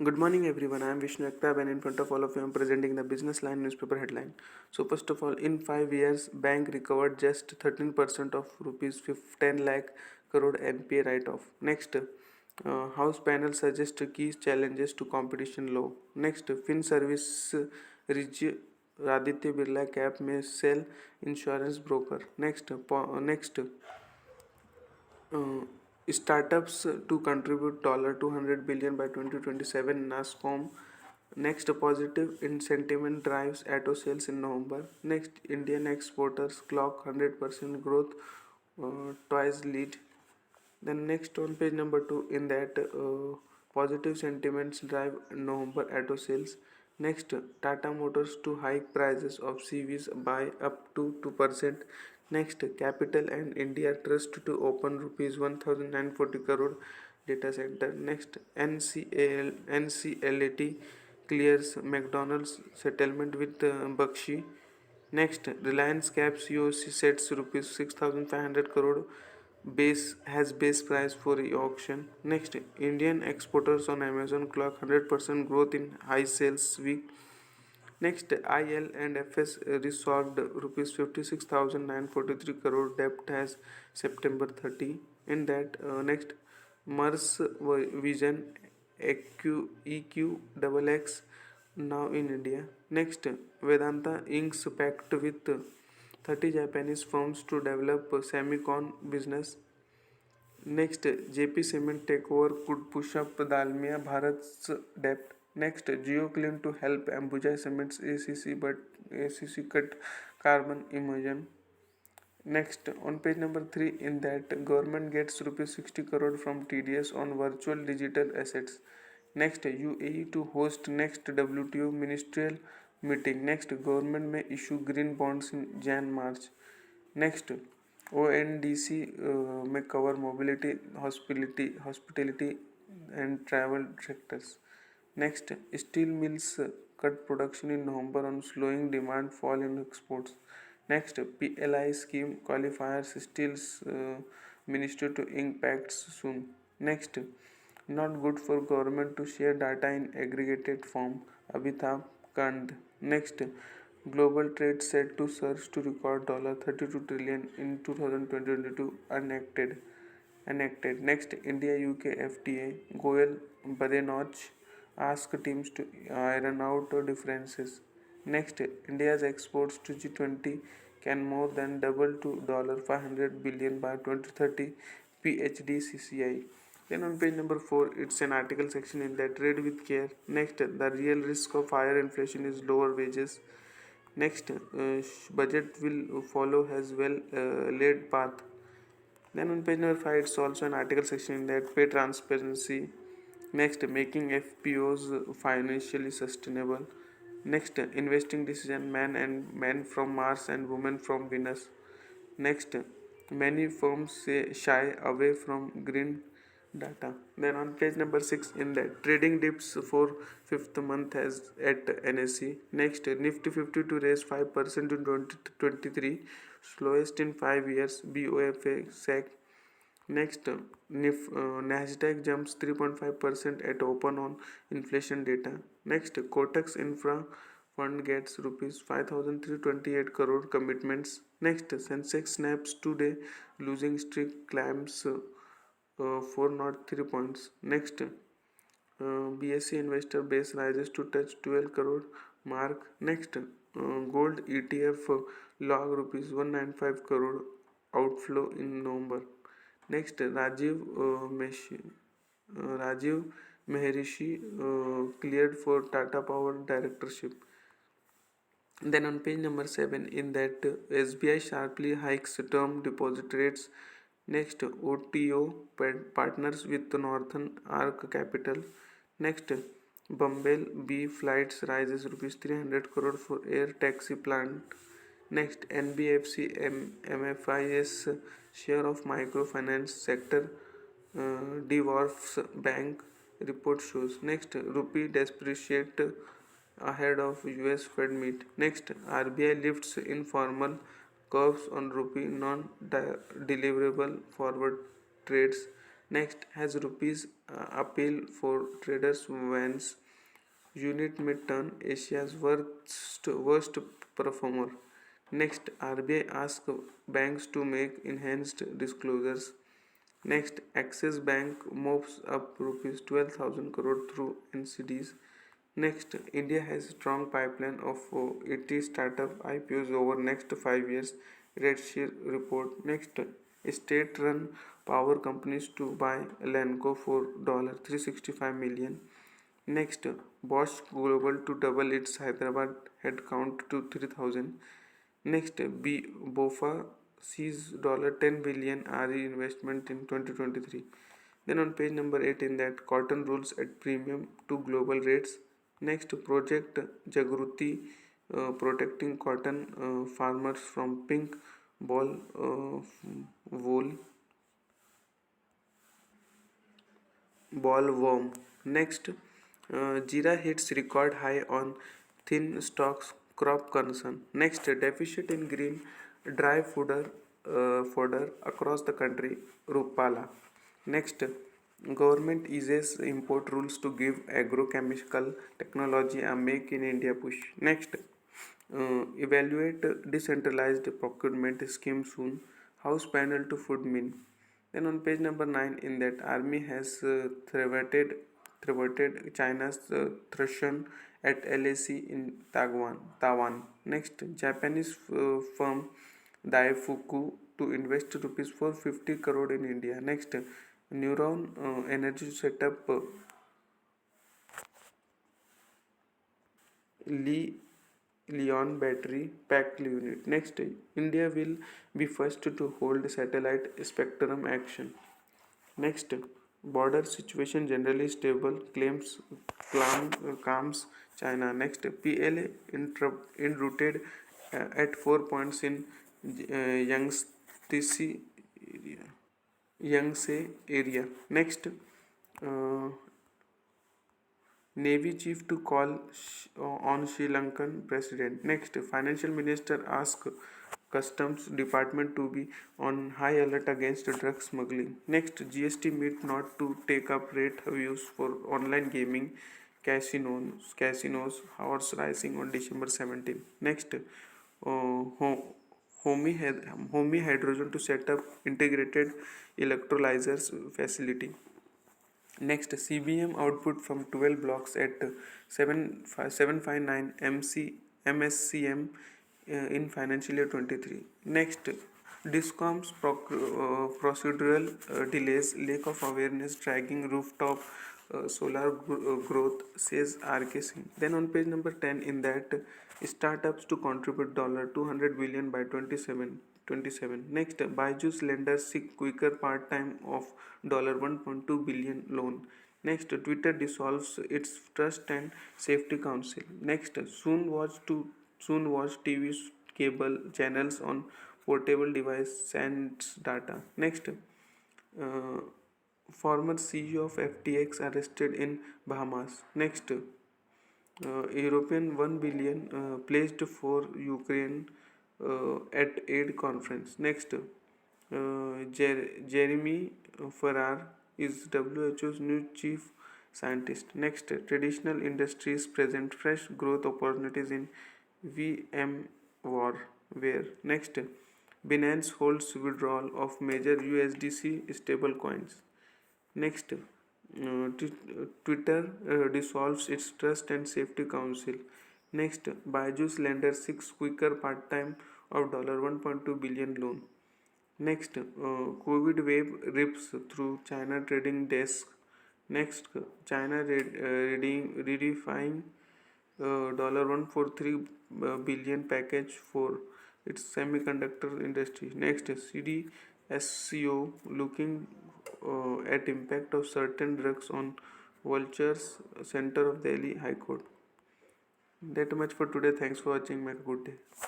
Good morning, everyone. I am Vishnu Aktab, and in front of all of you, I am presenting the Business Line newspaper headline. So, first of all, in 5 years, bank recovered just 13% of rupees 10 lakh crore NPA write-off. Next, House panel suggests key challenges to competition law. Next, Fin Service Rij Aditya Birla Cap may sell insurance broker. Next. Uh, Startups to contribute $200 billion by 2027. NASCOM. Next, positive in sentiment drives auto sales in November. Next, Indian exporters clock 100% growth, twice lead. Then next on page number 2, in that positive sentiments drive November auto sales. Next, Tata Motors to hike prices of CVs by up to 2%. Next, Capital and India Trust to open rupees 1940 crore data center. Next, NCLAT clears McDonald's settlement with Bakshi. Next, Reliance caps UOC sets rupees 6,500 crore base price for e-auction. Next, Indian exporters on Amazon clock 100% growth in high sales week. Next, IL and FS resolved rupees 56,943 crore debt as September 30. In that, next, Mars Vision EQ now in India. Next, Vedanta inks pact with 30 Japanese firms to develop semicon business. Next, JP Cement takeover could push up Dalmia Bharat's debt. Next, GeoClean to help Ambuja Cement's ACC cut carbon emission. Next, on page number 3, in that government gets rupees 60 crore from TDS on virtual digital assets. Next, UAE to host next WTO ministerial meeting. Next, government may issue green bonds in Jan-March. Next, ONDC may cover mobility, hospitality and travel sectors. Next, steel mills cut production in November on slowing demand, fall in exports. Next, PLI scheme qualifiers steel's minister to impacts soon. Next, not good for government to share data in aggregated form. Amitabh Kant. Next, global trade set to surge to record $32 trillion in 2022 enacted. Next, India UK FTA. Goel Badenoch ask teams to iron out differences. Next, India's exports to G20 can more than double to $500 billion by 2030. PhD CCI. Then on page number 4, it's an article section in that read with care. Next, the real risk of higher inflation is lower wages. Next, budget will follow as well laid path. Then on page number 5, it's also an article section in that pay transparency. Next, making FPOs financially sustainable. Next, investing decision men from Mars and women from Venus. Next, many firms say shy away from green data. Then on page number 6, in that trading dips for fifth month as at NSE. Next, Nifty 50 to raise 5% in 2023, slowest in 5 years. BOFA SEC. Next, Nasdaq jumps 3.5% at open on inflation data. Next, Kotak's Infra Fund gets rupees 5,328 crore commitments. Next, Sensex snaps today, losing streak climbs 403 points. Next, BSE investor base rises to touch 12 crore mark. Next, gold ETF log rupees 195 crore outflow in November. Next, Rajiv Mehrishi cleared for Tata Power directorship. Then on page number 7, in that SBI sharply hikes term deposit rates. Next, OTO partners with Northern Arc Capital. Next, Bumble B flights rises rupees 300 crore for air taxi plant. Next, NBFC MFI's share of microfinance sector dwarfs bank, report shows. Next, rupee depreciate ahead of US Fed meet. Next, RBI lifts informal curves on rupee non-deliverable forward trades. Next, has rupees appeal for traders wins unit mid-turn Asia's worst performer. Next, RBI asks banks to make enhanced disclosures. Next, Axis Bank moves up rupees 12,000 crore through NCDs. Next, India has strong pipeline of 80 startup IPOs over next 5 years. Redshift report. Next, state-run power companies to buy Lanco for $365 million. Next, Bosch Global to double its Hyderabad headcount to 3,000. Next, BOFA sees $10 billion RE investment in 2023. Then on page number 8 in that cotton rules at premium to global rates. Next, Project Jagruti protecting cotton farmers from pink ball wool ballworm. Next, Jira hits record high on thin stocks crop concern. Next, deficit in green dry fodder across the country. Rupala. Next, government eases import rules to give agrochemical technology a make in India push. Next, evaluate decentralized procurement scheme soon. House panel to food min. Then on page number 9 in that army has thwarted China's threat at LAC in Taiwan. Next, Japanese firm Daifuku to invest rupees 450 crore in India. Next, Neuron Energy setup Li Leon battery pack unit. Next, India will be first to hold satellite spectrum action. Next, border situation generally stable, calms China. Next, PLA enrooted at 4 points in Yangtze area. Next, uh, Navy chief to call on Sri Lankan president. Next, financial minister asks customs department to be on high alert against drug smuggling. Next, GST meet not to take up rate reviews for online gaming casinos horse rising on December 17. Next, Homi Hydrogen to set up integrated electrolyzers facility. Next, CBM output from 12 blocks at 759 MSCM in financial year 23. Next, Discom's procedural delays, lack of awareness, dragging rooftop solar growth, says RK Singh. Then on page number 10 in that startups to contribute $200 billion by 27. Next, Byju's lenders seek quicker part-time of $1.2 billion loan. Next, Twitter dissolves its Trust and Safety Council. Next, soon watch TV cable channels on portable device sends data. Next, former CEO of FTX arrested in Bahamas. Next, European 1 billion pledged for Ukraine at aid conference. Next, Jeremy Farrar is WHO's new chief scientist. Next, traditional industries present fresh growth opportunities in VMware. Next, Binance holds withdrawal of major USDC stablecoins. Next, Twitter dissolves its Trust and Safety Council. Next, Byju's lender seeks quicker part-time of $1.2 billion loan. Next, COVID wave rips through China trading desk. Next, China redefining $143 billion package for its semiconductor industry. Next, CDSCO looking at impact of certain drugs on vultures, center of Delhi High Court. That much for today. Thanks for watching. Make a good day.